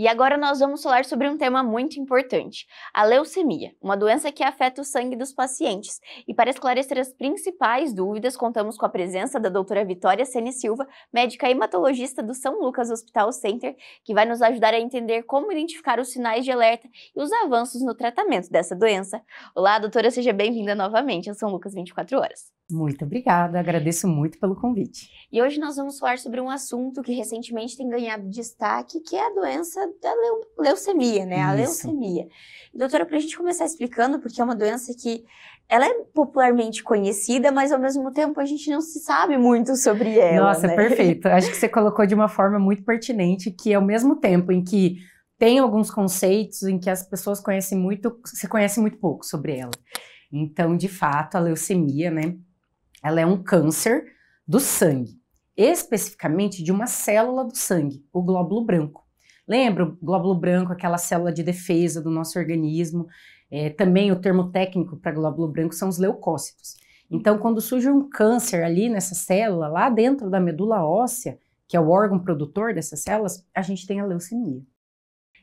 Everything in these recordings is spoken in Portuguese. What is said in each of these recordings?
E agora nós vamos falar sobre um tema muito importante, a leucemia, uma doença que afeta o sangue dos pacientes. E para esclarecer as principais dúvidas, contamos com a presença da doutora Vitória Ceni Silva, médica hematologista do São Lucas Hospital Center, que vai nos ajudar a entender como identificar os sinais de alerta e os avanços no tratamento dessa doença. Olá, doutora, seja bem-vinda novamente ao São Lucas 24 Horas. Muito obrigada, agradeço muito pelo convite. E hoje nós vamos falar sobre um assunto que recentemente tem ganhado destaque, que é a doença da leucemia, né? A leucemia. Doutora, para a gente começar explicando, porque é uma doença que ela é popularmente conhecida, mas ao mesmo tempo a gente não se sabe muito sobre ela. Nossa, né? Perfeito. Acho que você colocou de uma forma muito pertinente que ao mesmo tempo em que tem alguns conceitos em que as pessoas se conhecem muito pouco sobre ela. Então, de fato, a leucemia, né? Ela é um câncer do sangue, especificamente de uma célula do sangue, o glóbulo branco. Lembra o glóbulo branco, aquela célula de defesa do nosso organismo? Também o termo técnico para glóbulo branco são os leucócitos. Então, quando surge um câncer ali nessa célula, lá dentro da medula óssea, que é o órgão produtor dessas células, a gente tem a leucemia.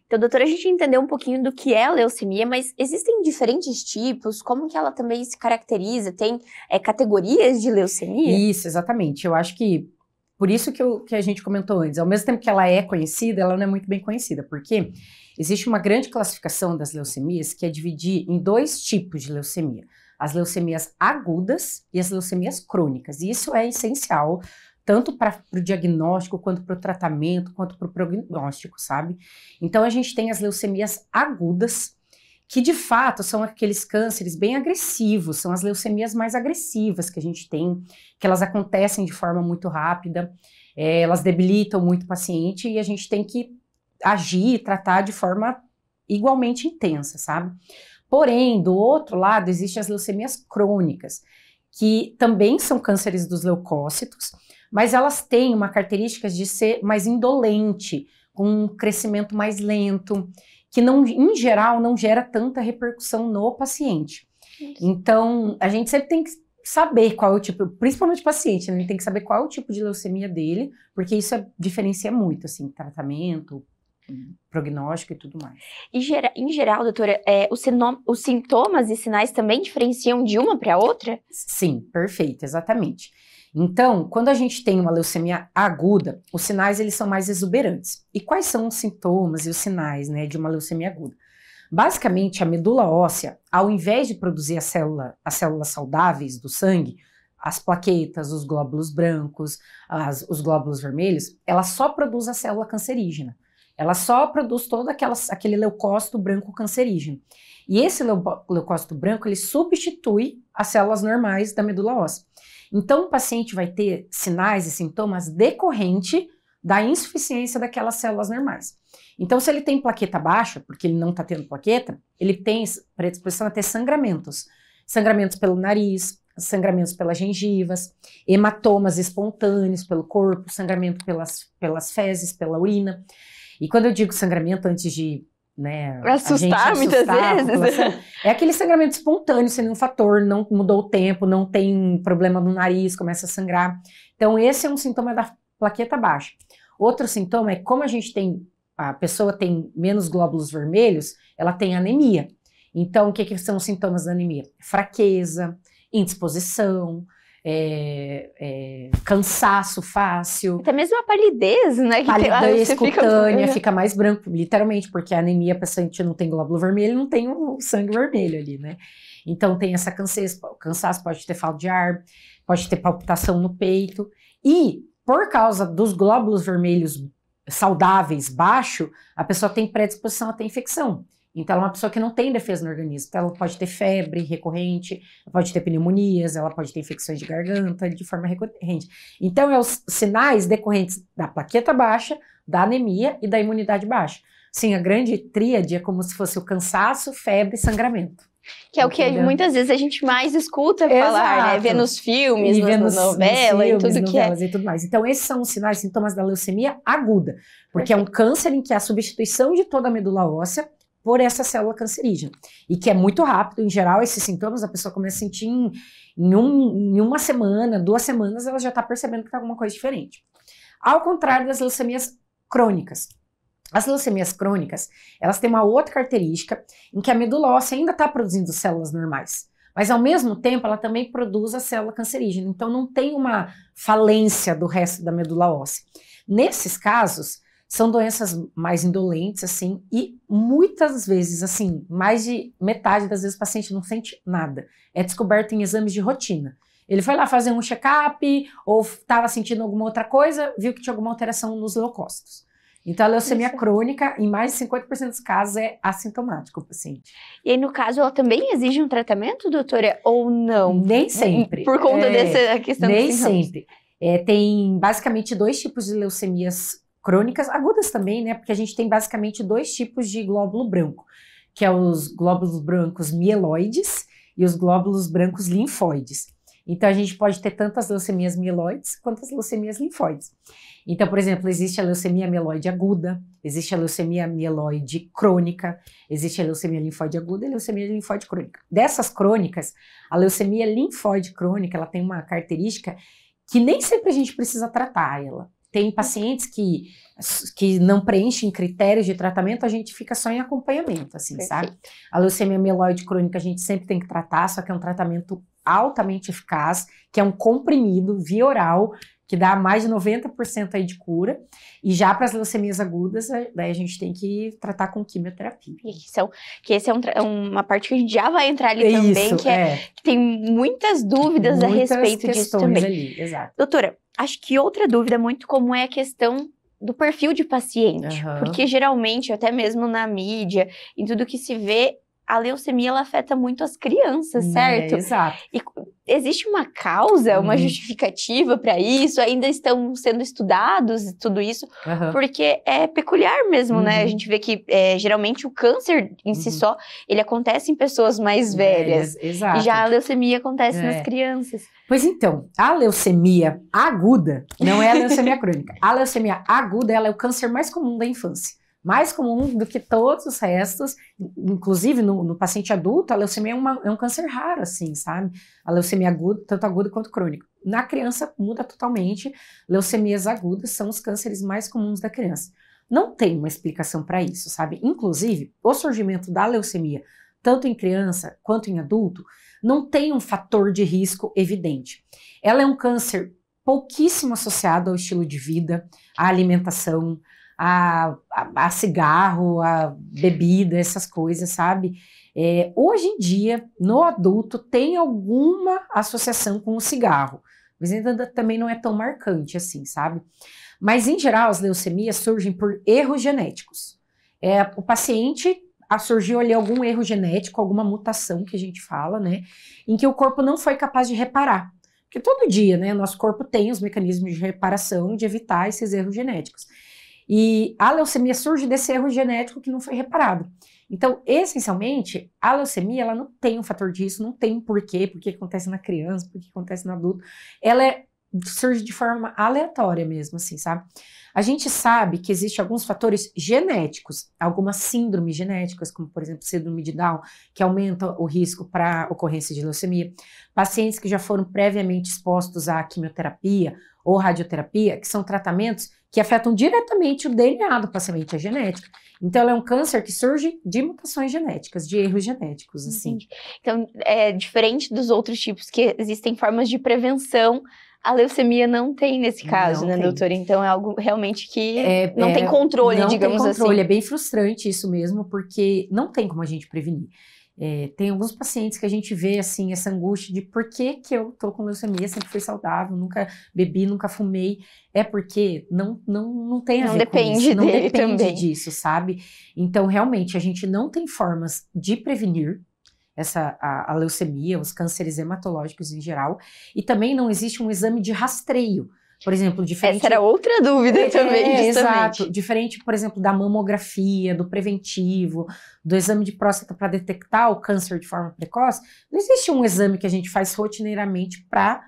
Então, doutora, a gente entendeu um pouquinho do que é a leucemia, mas existem diferentes tipos? Como que ela também se caracteriza? Tem categorias de leucemia? Isso, exatamente. Eu acho que, por isso que a gente comentou antes, ao mesmo tempo que ela é conhecida, ela não é muito bem conhecida, porque existe uma grande classificação das leucemias que é dividir em dois tipos de leucemia. As leucemias agudas e as leucemias crônicas. E isso é essencial, tanto para o diagnóstico, quanto para o tratamento, quanto para o prognóstico, sabe? Então, a gente tem as leucemias agudas, que de fato são aqueles cânceres bem agressivos, são as leucemias mais agressivas que a gente tem, que elas acontecem de forma muito rápida, elas debilitam muito o paciente e a gente tem que agir e tratar de forma igualmente intensa, sabe? Porém, do outro lado, existem as leucemias crônicas, que também são cânceres dos leucócitos, mas elas têm uma característica de ser mais indolente, com um crescimento mais lento, que não, em geral não gera tanta repercussão no paciente. Então, a gente sempre tem que saber qual é o tipo, principalmente o paciente, né? A gente tem que saber qual é o tipo de leucemia dele, porque isso diferencia muito, assim, tratamento, prognóstico e tudo mais. Em geral, doutora, os sintomas e sinais também diferenciam de uma para outra? Sim, perfeito, exatamente. Então, quando a gente tem uma leucemia aguda, os sinais eles são mais exuberantes. E quais são os sintomas e os sinais, né, de uma leucemia aguda? Basicamente, a medula óssea, ao invés de produzir as células saudáveis do sangue, as plaquetas, os glóbulos brancos, os glóbulos vermelhos, ela só produz a célula cancerígena. Ela só produz todo aquele leucócito branco cancerígeno. E esse leucócito branco, ele substitui as células normais da medula óssea. Então, o paciente vai ter sinais e sintomas decorrente da insuficiência daquelas células normais. Então, se ele tem plaqueta baixa, porque ele não está tendo plaqueta, ele tem predisposição a ter sangramentos. Sangramentos pelo nariz, sangramentos pelas gengivas, hematomas espontâneos pelo corpo, sangramento pelas fezes, pela urina. E quando eu digo sangramento antes de assustar muitas vezes. É aquele sangramento espontâneo, sem nenhum fator, não mudou o tempo, não tem problema no nariz, começa a sangrar. Então, esse é um sintoma da plaqueta baixa. Outro sintoma é como a pessoa tem menos glóbulos vermelhos, ela tem anemia. Então, o que são os sintomas da anemia? Fraqueza, indisposição, cansaço fácil. Até mesmo a palidez, né? Palidez cutânea, fica mais branco, literalmente, porque a anemia, a paciente não tem glóbulo vermelho, não tem o sangue vermelho ali, né? Então tem essa cansaço, pode ter falta de ar, pode ter palpitação no peito. E, por causa dos glóbulos vermelhos saudáveis baixo, a pessoa tem predisposição a ter infecção. Então, ela é uma pessoa que não tem defesa no organismo. Então, ela pode ter febre recorrente, pode ter pneumonias, ela pode ter infecções de garganta de forma recorrente. Então, os sinais decorrentes da plaqueta baixa, da anemia e da imunidade baixa. Sim, a grande tríade é como se fosse o cansaço, febre e sangramento. Que é o que muitas vezes a gente mais escuta falar, né? Ver nos filmes, nas novelas e tudo que é. E tudo mais. Então, esses são os sinais, sintomas da leucemia aguda. Porque é um câncer em que a substituição de toda a medula óssea por essa célula cancerígena. E que é muito rápido, em geral, esses sintomas a pessoa começa a sentir em uma semana, 2 semanas, ela já está percebendo que está alguma coisa diferente. Ao contrário das leucemias crônicas. As leucemias crônicas, elas têm uma outra característica em que a medula óssea ainda está produzindo células normais, mas ao mesmo tempo ela também produz a célula cancerígena, então não tem uma falência do resto da medula óssea. Nesses casos, são doenças mais indolentes, assim, e muitas vezes, assim, mais de metade das vezes o paciente não sente nada. É descoberto em exames de rotina. Ele foi lá fazer um check-up ou estava sentindo alguma outra coisa, viu que tinha alguma alteração nos leucócitos. Então, a leucemia crônica, em mais de 50% dos casos, é assintomático o paciente. E aí, no caso, ela também exige um tratamento, doutora, ou não? Nem sempre. Por conta dessa questão dos sintomas. Nem sempre. Tem basicamente 2 tipos de leucemias crônicas, agudas também, né? Porque a gente tem basicamente 2 tipos de glóbulo branco, que é os glóbulos brancos mieloides e os glóbulos brancos linfóides. Então, a gente pode ter tanto as leucemias mieloides quanto as leucemias linfóides. Então, por exemplo, existe a leucemia mieloide aguda, existe a leucemia mieloide crônica, existe a leucemia linfóide aguda e a leucemia linfóide crônica. Dessas crônicas, a leucemia linfóide crônica, ela tem uma característica que nem sempre a gente precisa tratar ela. Tem pacientes que não preenchem critérios de tratamento, a gente fica só em acompanhamento, assim, Perfeito. sabe? A leucemia mieloide crônica a gente sempre tem que tratar, só que é um tratamento altamente eficaz, que é um comprimido via oral, que dá mais de 90% aí de cura. E já para as leucemias agudas, daí a gente tem que tratar com quimioterapia. Que esse é uma parte que a gente já vai entrar ali também, que tem muitas dúvidas a respeito disso também. Ali, exato. Doutora, acho que outra dúvida muito comum é a questão do perfil de paciente. Porque geralmente, até mesmo na mídia, em tudo que se vê, a leucemia ela afeta muito as crianças, certo? Exato. E existe uma causa, uma justificativa para isso? Ainda estão sendo estudados tudo isso? Porque é peculiar mesmo, né? A gente vê que geralmente o câncer em si só, ele acontece em pessoas mais velhas. Exato. E já a leucemia acontece nas crianças. Pois então, a leucemia aguda não é a leucemia crônica. A leucemia aguda, ela é o câncer mais comum da infância. Mais comum do que todos os restos, inclusive no paciente adulto, a leucemia é um câncer raro, assim, sabe? A leucemia aguda, tanto aguda quanto crônica. Na criança muda totalmente, leucemias agudas são os cânceres mais comuns da criança. Não tem uma explicação para isso, sabe? Inclusive, o surgimento da leucemia, tanto em criança quanto em adulto, não tem um fator de risco evidente. Ela é um câncer pouquíssimo associado ao estilo de vida, à alimentação, a cigarro, a bebida, essas coisas, sabe? Hoje em dia, no adulto, tem alguma associação com o cigarro, mas ainda também não é tão marcante assim, sabe? Mas, em geral, as leucemias surgem por erros genéticos. O paciente surgiu ali algum erro genético, alguma mutação que a gente fala, né? Em que o corpo não foi capaz de reparar. Porque todo dia, né, nosso corpo tem os mecanismos de reparação, de evitar esses erros genéticos. E a leucemia surge desse erro genético que não foi reparado. Então, essencialmente, a leucemia, ela não tem um fator de risco, não tem um porquê, porque acontece na criança, porque acontece no adulto. Ela surge de forma aleatória mesmo, assim, sabe? A gente sabe que existem alguns fatores genéticos, algumas síndromes genéticas, como, por exemplo, síndrome de Down, que aumenta o risco para ocorrência de leucemia. Pacientes que já foram previamente expostos à quimioterapia ou radioterapia, que são tratamentos que afetam diretamente o DNA do paciente, a genética. Então, ela é um câncer que surge de mutações genéticas, de erros genéticos, assim. Então, diferente dos outros tipos, que existem formas de prevenção, a leucemia não tem nesse caso, né, doutora? Então, é algo realmente que não tem controle, digamos assim. Não tem controle, é bem frustrante isso mesmo, porque não tem como a gente prevenir. Tem alguns pacientes que a gente vê, assim, essa angústia de por que eu tô com leucemia, sempre fui saudável, nunca bebi, nunca fumei. É porque não tem a ver com isso. Não depende disso, sabe? Então, realmente, a gente não tem formas de prevenir a leucemia, os cânceres hematológicos em geral, e também não existe um exame de rastreio. Por exemplo, diferente... Essa era outra dúvida também, justamente. Exato. Diferente, por exemplo, da mamografia, do preventivo, do exame de próstata para detectar o câncer de forma precoce, não existe um exame que a gente faz rotineiramente para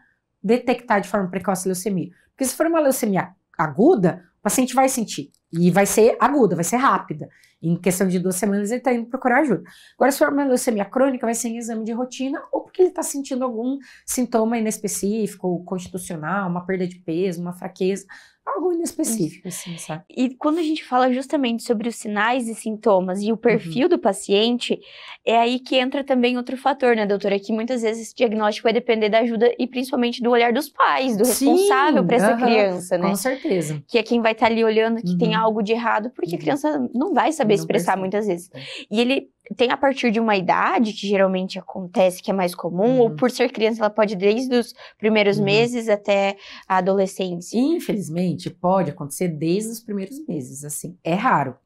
detectar de forma precoce a leucemia. Porque se for uma leucemia aguda, o paciente vai sentir. E vai ser aguda, vai ser rápida. Em questão de 2 semanas ele está indo procurar ajuda. Agora, se for uma leucemia crônica, vai ser em exame de rotina ou porque ele está sentindo algum sintoma inespecífico, constitucional, uma perda de peso, uma fraqueza, algo inespecífico, assim, sabe? E quando a gente fala justamente sobre os sinais e sintomas e o perfil do paciente, é aí que entra também outro fator, né, doutora? Que muitas vezes esse diagnóstico vai depender da ajuda e principalmente do olhar dos pais, do responsável para essa criança, né? Com certeza. Que é quem vai estar ali olhando que tem algo de errado, porque a criança não vai saber expressar muitas vezes. E ele tem a partir de uma idade, que geralmente acontece, que é mais comum, ou por ser criança, ela pode desde os primeiros meses até a adolescência. Infelizmente, pode acontecer desde os primeiros meses, assim. É raro.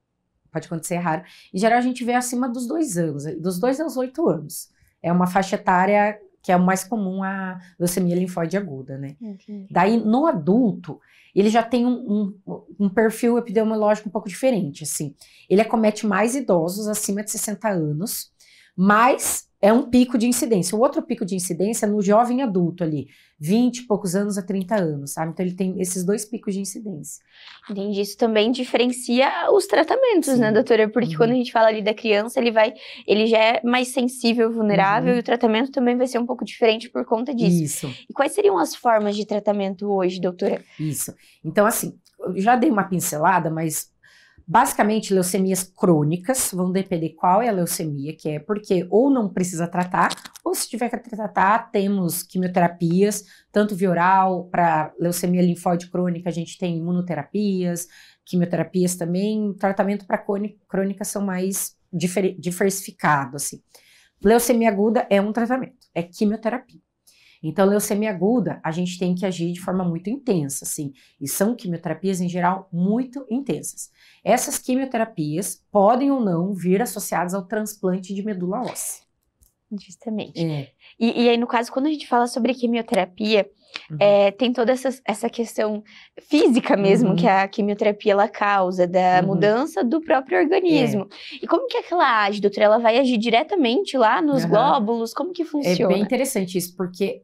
Pode acontecer raro. Em geral, a gente vê acima dos 2 anos, dos 2 aos 8 anos. É uma faixa etária que é o mais comum a leucemia linfóide aguda, né? Daí, no adulto, ele já tem um perfil epidemiológico um pouco diferente, assim. Ele acomete mais idosos acima de 60 anos, mas é um pico de incidência. O outro pico de incidência é no jovem adulto ali, 20 e poucos anos a 30 anos, sabe? Então ele tem esses 2 picos de incidência. Entendi. Isso também diferencia os tratamentos, né, doutora? Porque quando a gente fala ali da criança, ele já é mais sensível, vulnerável, e o tratamento também vai ser um pouco diferente por conta disso. Isso. E quais seriam as formas de tratamento hoje, doutora? Isso. Então, assim, eu já dei uma pincelada, mas basicamente, leucemias crônicas, vão depender qual é a leucemia, que é porque ou não precisa tratar, ou se tiver que tratar, temos quimioterapias, tanto via oral, para leucemia linfóide crônica, a gente tem imunoterapias, quimioterapias também, tratamento para crônica são mais diversificados, assim. Leucemia aguda é um tratamento, é quimioterapia. Então, leucemia aguda, a gente tem que agir de forma muito intensa, assim, e são quimioterapias, em geral, muito intensas. Essas quimioterapias podem ou não vir associadas ao transplante de medula óssea. Justamente. E aí, no caso, quando a gente fala sobre quimioterapia, tem toda essa questão física mesmo que a quimioterapia ela causa, da mudança do próprio organismo. E como que ela age, doutora? Ela vai agir diretamente lá nos glóbulos? Como que funciona? É bem interessante isso, porque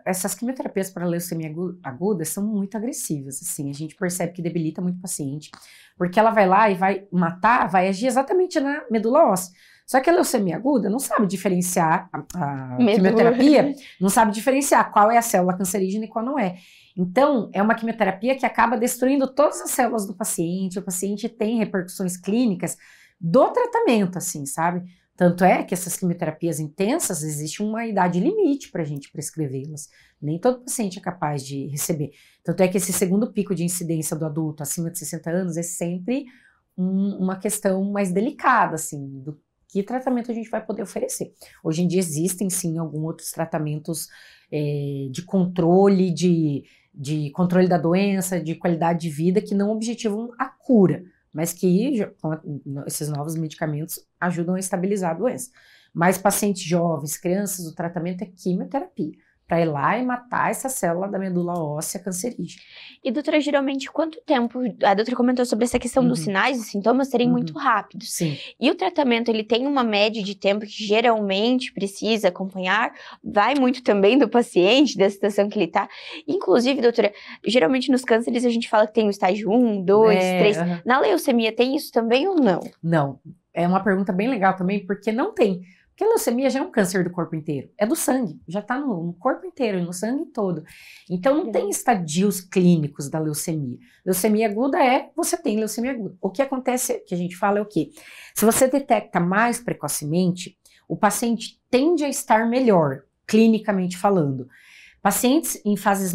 essas quimioterapias para leucemia aguda são muito agressivas, assim, a gente percebe que debilita muito o paciente, porque ela vai lá e vai matar, vai agir exatamente na medula óssea. Só que a leucemia aguda não sabe diferenciar, a quimioterapia não sabe diferenciar qual é a célula cancerígena e qual não é. Então, é uma quimioterapia que acaba destruindo todas as células do paciente, o paciente tem repercussões clínicas do tratamento, assim, sabe? Tanto é que essas quimioterapias intensas, existe uma idade limite para a gente prescrevê-las. Nem todo paciente é capaz de receber. Tanto é que esse segundo pico de incidência do adulto acima de 60 anos é sempre uma questão mais delicada, assim, do que tratamento a gente vai poder oferecer. Hoje em dia existem, sim, alguns outros tratamentos de controle, de controle da doença, de qualidade de vida, que não objetivam a cura, mas que com esses novos medicamentos ajudam a estabilizar a doença. Mas pacientes jovens, crianças, o tratamento é quimioterapia, para ir lá e matar essa célula da medula óssea cancerígena. E, doutora, geralmente, quanto tempo? A doutora comentou sobre essa questão dos sinais e sintomas serem muito rápidos. Sim. E o tratamento, ele tem uma média de tempo que geralmente precisa acompanhar? Vai muito também do paciente, da situação que ele está. Inclusive, doutora, geralmente nos cânceres a gente fala que tem o estágio 1, 2, 3. Na leucemia tem isso também ou não? Não. É uma pergunta bem legal também, porque não tem. Porque a leucemia já é um câncer do corpo inteiro, é do sangue, já está no corpo inteiro, no sangue todo. Então não tem estadios clínicos da leucemia. Leucemia aguda você tem leucemia aguda. O que acontece, que a gente fala é o quê? Se você detecta mais precocemente, o paciente tende a estar melhor, clinicamente falando. Pacientes em fases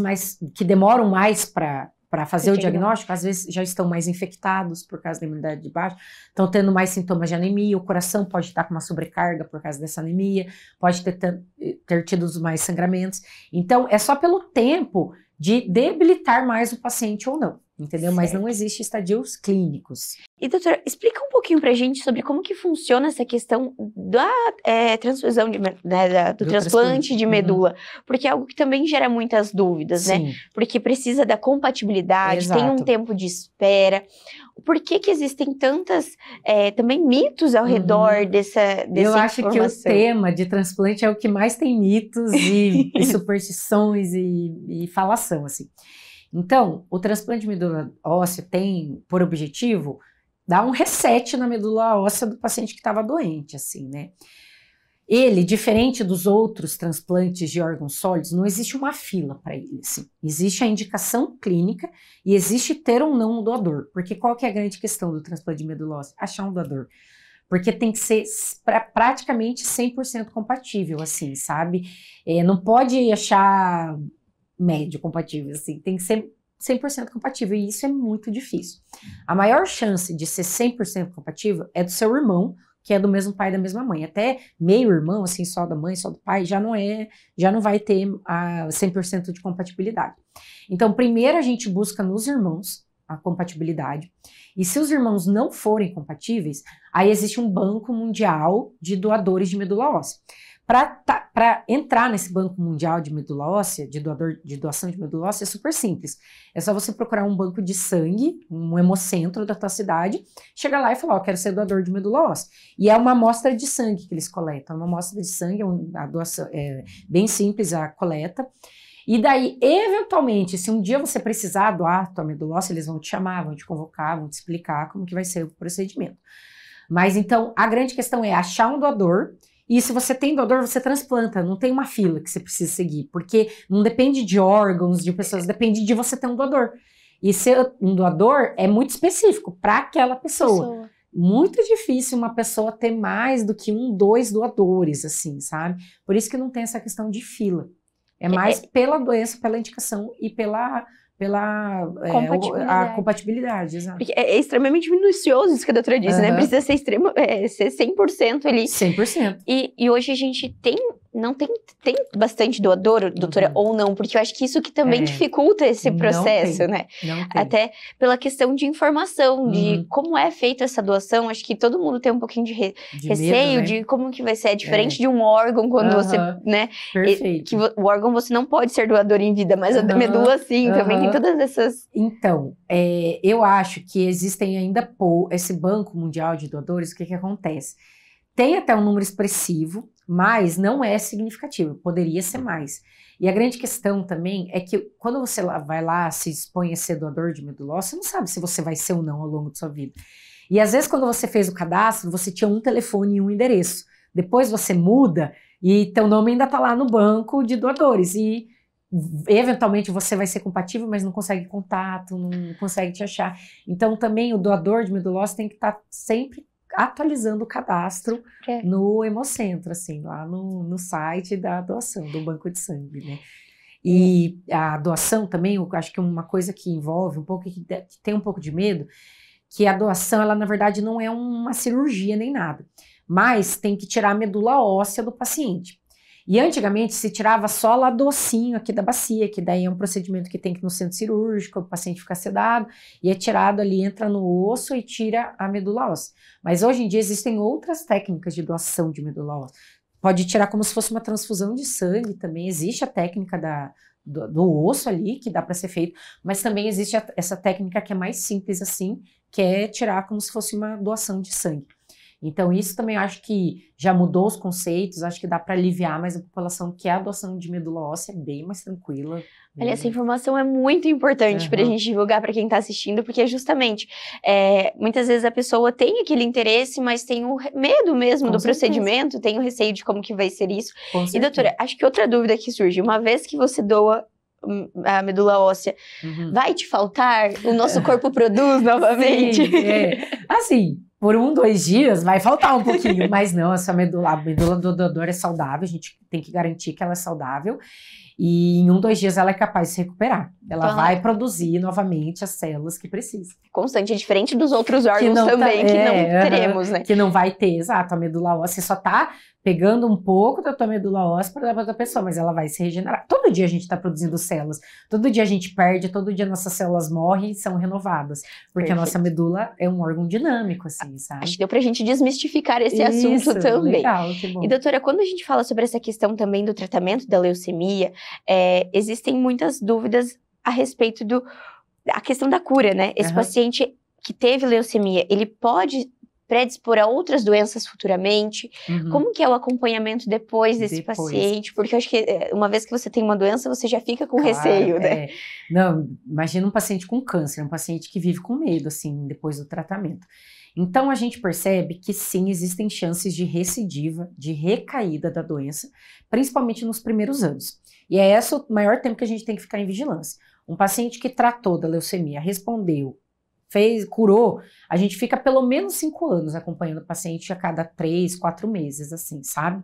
que demoram mais para fazer o diagnóstico, às vezes já estão mais infectados por causa da imunidade de baixa, estão tendo mais sintomas de anemia, o coração pode estar com uma sobrecarga por causa dessa anemia, pode ter tido mais sangramentos. Então, é só pelo tempo de debilitar mais o paciente ou não, entendeu? Certo. Mas não existe estadios clínicos. E, doutora, explica um pouquinho pra gente sobre como que funciona essa questão da transfusão, do transplante de medula, porque é algo que também gera muitas dúvidas, né? Porque precisa da compatibilidade, tem um tempo de espera. Por que existem tantas, também mitos ao redor dessa Eu acho que o tema de transplante é o que mais tem mitos e superstições e falação, assim. Então, o transplante de medula óssea tem por objetivo dar um reset na medula óssea do paciente que estava doente, assim, né? Ele, diferente dos outros transplantes de órgãos sólidos, não existe uma fila para ele, assim. Existe a indicação clínica e existe ter ou não um doador. Porque qual que é a grande questão do transplante de medula óssea? Achar um doador. Porque tem que ser praticamente 100% compatível, assim, sabe? Não pode achar médio compatível, assim. Tem que ser 100% compatível, e isso é muito difícil. A maior chance de ser 100% compatível é do seu irmão, que é do mesmo pai e da mesma mãe. Até meio irmão, assim, só da mãe, só do pai, já não vai ter a 100% de compatibilidade. Então, primeiro a gente busca nos irmãos a compatibilidade, e se os irmãos não forem compatíveis, aí existe um banco mundial de doadores de medula óssea. Para entrar nesse banco mundial de medula óssea, de doação de medula óssea, é super simples. É só você procurar um banco de sangue, um hemocentro da tua cidade, chegar lá e falar, quero ser doador de medula óssea. E é uma amostra de sangue que eles coletam, uma amostra de sangue, a doação, é bem simples a coleta. E daí, eventualmente, se um dia você precisar doar a tua medula óssea, eles vão te chamar, vão te convocar, vão te explicar como que vai ser o procedimento. Mas então, a grande questão é achar um doador. E se você tem doador, você transplanta, não tem uma fila que você precisa seguir, porque não depende de órgãos, de pessoas, depende de você ter um doador. E ser um doador é muito específico para aquela pessoa. Muito difícil uma pessoa ter mais do que 2 doadores, assim, sabe? Por isso que não tem essa questão de fila. É mais pela doença, pela indicação e pela compatibilidade, exato. Porque é extremamente minucioso isso que a doutora disse, né? Precisa ser ser 100% ali. 100%. E hoje a gente tem bastante doador, doutora, ou não? Porque eu acho que isso que também dificulta esse processo, né? Não tem. Até pela questão de informação, de como é feita essa doação. Acho que todo mundo tem um pouquinho de receio, medo, né? De como que vai ser. É diferente de um órgão, quando você, né? Perfeito. Que o órgão você não pode ser doador em vida, mas a medula sim, também tem todas essas... Então, eu acho que existem ainda esse banco mundial de doadores, o que acontece? Tem até um número expressivo, mas não é significativo, poderia ser mais. E a grande questão também é que quando você vai lá, se expõe a ser doador de medula óssea, você não sabe se você vai ser ou não ao longo da sua vida. E às vezes quando você fez o cadastro, você tinha um telefone e um endereço. Depois você muda e teu nome ainda está lá no banco de doadores. E eventualmente você vai ser compatível, mas não consegue contato, não consegue te achar. Então também o doador de medula óssea tem que estar sempre atualizando o cadastro no hemocentro, assim, lá no site da doação, do banco de sangue, né? E a doação também, eu acho que uma coisa que envolve um pouco, que tem um pouco de medo, que a doação, ela na verdade não é uma cirurgia nem nada, mas tem que tirar a medula óssea do paciente. E antigamente se tirava só lá docinho aqui da bacia, que daí é um procedimento que tem que ir no centro cirúrgico, o paciente fica sedado, e é tirado ali, entra no osso e tira a medula óssea. Mas hoje em dia existem outras técnicas de doação de medula óssea. Pode tirar como se fosse uma transfusão de sangue também, existe a técnica do osso ali, que dá para ser feito, mas também existe essa técnica que é mais simples assim, que é tirar como se fosse uma doação de sangue. Então isso também acho que já mudou os conceitos, acho que dá para aliviar mais a população, que a adoção de medula óssea é bem mais tranquila. Olha, essa informação é muito importante para a gente divulgar para quem está assistindo, porque justamente, muitas vezes a pessoa tem aquele interesse, mas tem o medo mesmo do procedimento, tem o receio de como que vai ser isso. E doutora, acho que outra dúvida que surge, uma vez que você doa a medula óssea, vai te faltar? O nosso corpo produz novamente? Sim, assim, por 2 dias vai faltar um pouquinho, mas não, a medula do doador é saudável, a gente tem que garantir que ela é saudável, e em 2 dias ela é capaz de se recuperar. Ela vai produzir novamente as células que precisa. Constante, é diferente dos outros órgãos também, que não teremos, né? Que não vai ter, exato, a medula óssea só tá pegando um pouco da tua medula óssea para dar para outra pessoa, mas ela vai se regenerar. Todo dia a gente está produzindo células, todo dia a gente perde, todo dia nossas células morrem e são renovadas, porque a nossa medula é um órgão dinâmico, assim, sabe? Acho que deu pra gente desmistificar esse assunto também. Legal, que bom. E doutora, quando a gente fala sobre essa questão também do tratamento da leucemia, existem muitas dúvidas a respeito da questão da cura, né? Esse paciente que teve leucemia, ele pode predispor a outras doenças futuramente? Uhum. Como que é o acompanhamento depois desse paciente? Porque eu acho que uma vez que você tem uma doença, você já fica com receio, né? Não, imagina um paciente com câncer, um paciente que vive com medo, assim, depois do tratamento. Então, a gente percebe que sim, existem chances de recidiva, de recaída da doença, principalmente nos primeiros anos. E é esse o maior tempo que a gente tem que ficar em vigilância. Um paciente que tratou da leucemia, respondeu, curou, a gente fica pelo menos 5 anos acompanhando o paciente a cada 3, 4 meses, assim, sabe?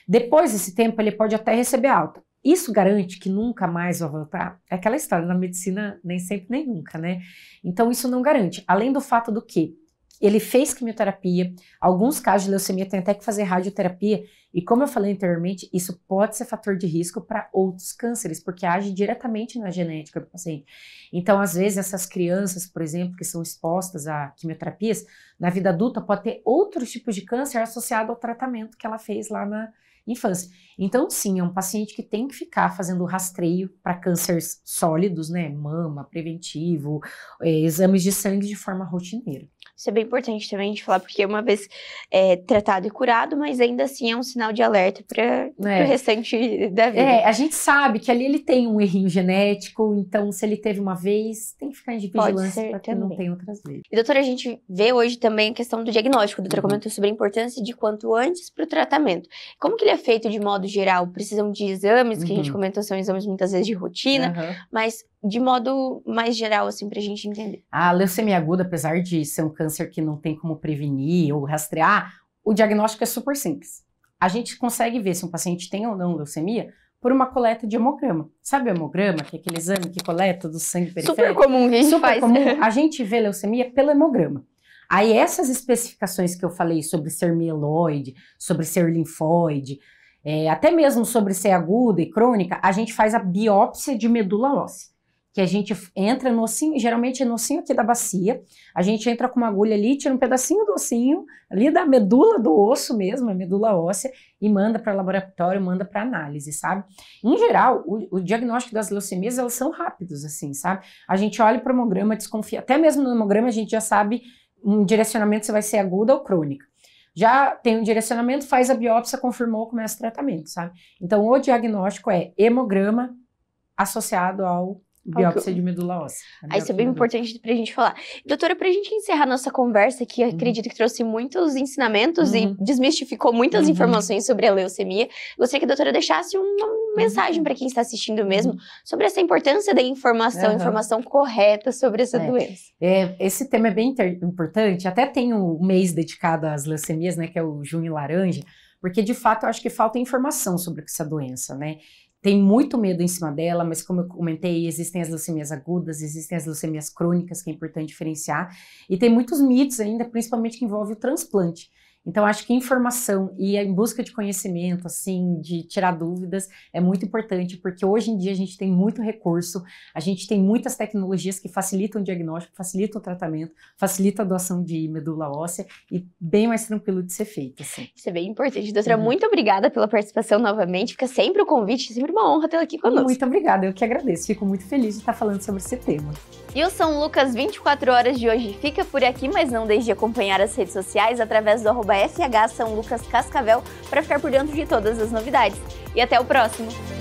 Depois desse tempo, ele pode até receber alta. Isso garante que nunca mais vai voltar? É aquela história, na medicina nem sempre nem nunca, né? Então isso não garante. Além do fato do que ele fez quimioterapia, alguns casos de leucemia tem até que fazer radioterapia, e como eu falei anteriormente, isso pode ser fator de risco para outros cânceres, porque age diretamente na genética do paciente. Então, às vezes, essas crianças, por exemplo, que são expostas a quimioterapias, na vida adulta pode ter outros tipos de câncer associado ao tratamento que ela fez lá na infância. Então, sim, é um paciente que tem que ficar fazendo rastreio para cânceres sólidos, né, mama, preventivo, exames de sangue de forma rotineira. Isso é bem importante também de falar, porque uma vez tratado e curado, mas ainda assim é um sinal de alerta para o restante da vida. A gente sabe que ali ele tem um errinho genético, então se ele teve uma vez, tem que ficar em vigilância para que não tenha outras vezes. E doutora, a gente vê hoje também a questão do diagnóstico. A doutora comentou sobre a importância de quanto antes para o tratamento. Como que ele é feito de modo geral? Precisam de exames, que a gente comentou, são exames muitas vezes de rotina, mas de modo mais geral, assim, pra gente entender. A leucemia aguda, apesar de ser um câncer que não tem como prevenir ou rastrear, o diagnóstico é super simples. A gente consegue ver se um paciente tem ou não leucemia por uma coleta de hemograma. Sabe o hemograma, que é aquele exame que coleta do sangue periférico? Super comum que a gente faz. Comum. A gente vê leucemia pelo hemograma. Aí essas especificações que eu falei sobre ser mieloide, sobre ser linfóide, até mesmo sobre ser aguda e crônica, a gente faz a biópsia de medula óssea. Que a gente entra no ossinho, geralmente é no ossinho aqui da bacia, a gente entra com uma agulha ali, tira um pedacinho do ossinho, ali da medula do osso mesmo, a medula óssea, e manda para laboratório, manda para análise, sabe? Em geral, o diagnóstico das leucemias, elas são rápidos, assim, sabe? A gente olha para o hemograma, desconfia, até mesmo no hemograma a gente já sabe um direcionamento se vai ser aguda ou crônica. Já tem um direcionamento, faz a biópsia, confirmou, começa o tratamento, sabe? Então, o diagnóstico é hemograma associado ao biópsia de medula óssea. Isso é bem importante pra gente falar. Doutora, pra gente encerrar nossa conversa, que acredito que trouxe muitos ensinamentos e desmistificou muitas informações sobre a leucemia, gostaria que a doutora deixasse uma mensagem para quem está assistindo mesmo, sobre essa importância da informação, informação correta sobre essa doença. Esse tema é bem importante, até tem um mês dedicado às leucemias, né, que é o Junho Laranja, porque de fato eu acho que falta informação sobre essa doença, né? Tem muito medo em cima dela, mas como eu comentei, existem as leucemias agudas, existem as leucemias crônicas, que é importante diferenciar, e tem muitos mitos ainda, principalmente que envolvem o transplante. Então, acho que informação e em busca de conhecimento, assim, de tirar dúvidas, é muito importante, porque hoje em dia a gente tem muito recurso, a gente tem muitas tecnologias que facilitam o diagnóstico, facilitam o tratamento, facilitam a doação de medula óssea e bem mais tranquilo de ser feito, assim. Isso é bem importante. Doutora, muito obrigada pela participação novamente, fica sempre o convite, sempre uma honra tê-la aqui conosco. Muito obrigada, eu que agradeço, fico muito feliz de estar falando sobre esse tema. E o São Lucas 24 horas de hoje fica por aqui, mas não deixe de acompanhar as redes sociais através do @FH São Lucas Cascavel para ficar por dentro de todas as novidades. E até o próximo!